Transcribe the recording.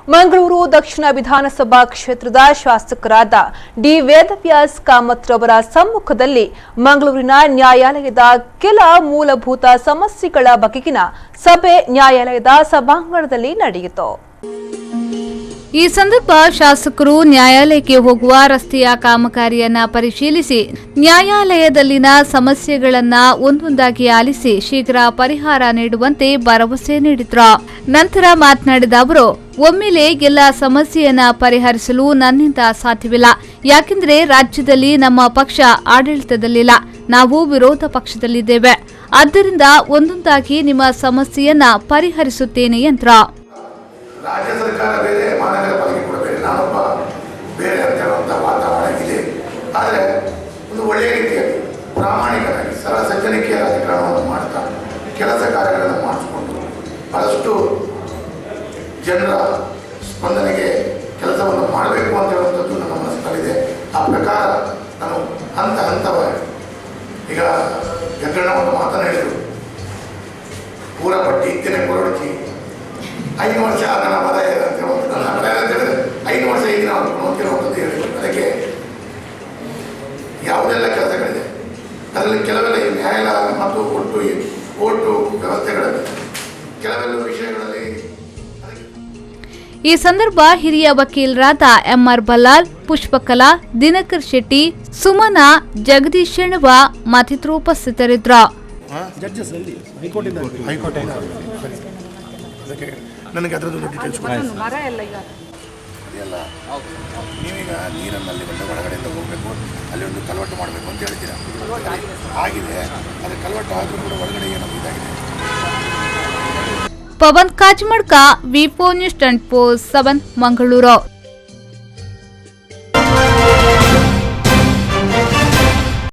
ಮಂಗಳೂರು ದಕ್ಷಿಣ ವಿಧಾನಸಭಾ ಕ್ಷೇತ್ರದ ಶಾಸಕರಾದ ಡಿ ವೇದವ್ಯಾಸ್ ಕಾಮತ್ ರವರ ಸಮ್ಮುಖದಲ್ಲಿ ಮಂಗಳೂರಿನ ನ್ಯಾಯಾಲಯದ ಕೆಲ ಮೂಲಭೂತ ಸಮಸ್ಯೆಗಳ ಬಗೆಗಿನ ಸಭೆ ನ್ಯಾಯಾಲಯದ ಸಭಾಂಗಣದಲ್ಲಿ ನಡೆಯಿತು. ಈ ಸಂದರ್ಭ ಶಾಸಕರು ನ್ಯಾಯಾಲಯಕ್ಕೆ ಹೋಗುವ ರಸ್ತೆಯ ಕಾಮಗಾರಿಯನ್ನ ಪರಿಶೀಲಿಸಿ ನ್ಯಾಯಾಲಯದಲ್ಲಿನ ಸಮಸ್ಯೆಗಳನ್ನ ಒಂದೊಂದಾಗಿ ಆಲಿಸಿ ಶೀಘ್ರ ಪರಿಹಾರ ನೀಡುವಂತೆ ಭರವಸೆ ನೀಡಿದ್ರು. ನಂತರ ಮಾತನಾಡಿದ ಅವರು, ಒಮ್ಮೆಲೆ ಎಲ್ಲ ಸಮಸ್ಯೆಯನ್ನ ಪರಿಹರಿಸಲು ನನ್ನಿಂದ ಸಾಧ್ಯವಿಲ್ಲ. ಯಾಕೆಂದ್ರೆ ರಾಜ್ಯದಲ್ಲಿ ನಮ್ಮ ಪಕ್ಷ ಆಡಳಿತದಲ್ಲಿಲ್ಲ, ನಾವು ವಿರೋಧ ಪಕ್ಷದಲ್ಲಿದ್ದೇವೆ. ಆದ್ದರಿಂದ ಒಂದೊಂದಾಗಿ ನಿಮ್ಮ ಸಮಸ್ಯೆಯನ್ನ ಪರಿಹರಿಸುತ್ತೇನೆ ಎಂದ್ರು. ರಾಜ್ಯ ಸರ್ಕಾರ ಬೇರೆ, ಮಹಾನಗರ ಪಾಲಿಕೆ ಕೂಡ ಬೇರೆ, ನಾನೊಬ್ಬ ಬೇರೆ ಅಂತ ಹೇಳುವಂಥ ವಾತಾವರಣ ಇದೆ. ಆದರೆ ಒಂದು ಒಳ್ಳೆಯ ರೀತಿಯಲ್ಲಿ ಪ್ರಾಮಾಣಿಕರಾಗಿ ಸಜ್ಜನಿಕೆಯ ರಾಜಕಾರಣವನ್ನು ಮಾಡ್ತಾ ಕೆಲಸ ಕಾರ್ಯಗಳನ್ನು ಮಾಡಿಸಿಕೊಂಡು ಬಹಳಷ್ಟು ಜನರ ಸ್ಪಂದನೆಗೆ ಕೆಲಸವನ್ನು ಮಾಡಬೇಕು ಅಂತ ಹೇಳುವಂಥದ್ದು ನನ್ನ ಮನಸ್ಸಿನಲ್ಲಿದೆ. ಆ ಪ್ರಕಾರ ನಾನು ಹಂತವಾಗಿ ಈಗ ಜಗ್ಗಣ್ಣವನ್ನು ಮಾತನಾಡಿದರು, ಪೂರ ಪಟ್ಟಿ ಇತ್ತೇನೆ ಕೊರಡಿಸಿ 5 ವರ್ಷ ನನ್ನ ಮರ ಅಂತ ಹೇಳುವಂಥದ್ದು, ನನ್ನ ಮರ ಅಂತ ಹೇಳಿದ್ರೆ 5 ವರ್ಷ ಈಗ ನಾವು ನೋಡ್ತಿರುವಂಥದ್ದು ಹೇಳಿದ್ರು. ಅದಕ್ಕೆ ಯಾವುದೆಲ್ಲ ಕೆಲಸಗಳಿದೆ ಅದರಲ್ಲಿ ಕೆಲವೆಲ್ಲ ನ್ಯಾಯಾಲಯ ಮತ್ತು ಕೋರ್ಟು ವ್ಯವಸ್ಥೆಗಳಲ್ಲಿ ಕೆಲವೆಲ್ಲ ವಿಷಯಗಳಲ್ಲಿ. ಈ ಸಂದರ್ಭ ಹಿರಿಯ ವಕೀಲರಾದ ಎಂಆರ್ ಬಲ್ಲಾಲ್, ಪುಷ್ಪಕಲಾ, ದಿನಕರ್ ಶೆಟ್ಟಿ, ಸುಮನಾ, ಜಗದೀಶ್ ಶೆಣವ ಮತ್ತಿತರರು ಉಪಸ್ಥಿತರಿದ್ದರು. ನನಗೆ ಅದರದ್ದು ಡೀಟೇಲ್ಸ್ ಅದೆಲ್ಲ ನೀವೀಗ ನೀರನ್ನಲ್ಲಿ ಬಂದು ಒಳಗಡೆಯಿಂದ ಹೋಗಬೇಕು, ಅಲ್ಲಿ ಒಂದು ಕಲ್ವಟ್ಟು ಮಾಡಬೇಕು ಅಂತ ಹೇಳ್ತೀರಾ. ಆಗಿದೆ, ಅದು ಕಲ್ವಟ್ಟು ಆದರೂ ಕೂಡ ಒಳಗಡೆ ಏನೋ ಇದಾಗಿದೆ. ಪವನ್ ಕಾಜ್ಮಡ್ಕ, ವಿ4 ನ್ಯೂಸ್ 24/7 ಮಂಗಳೂರು.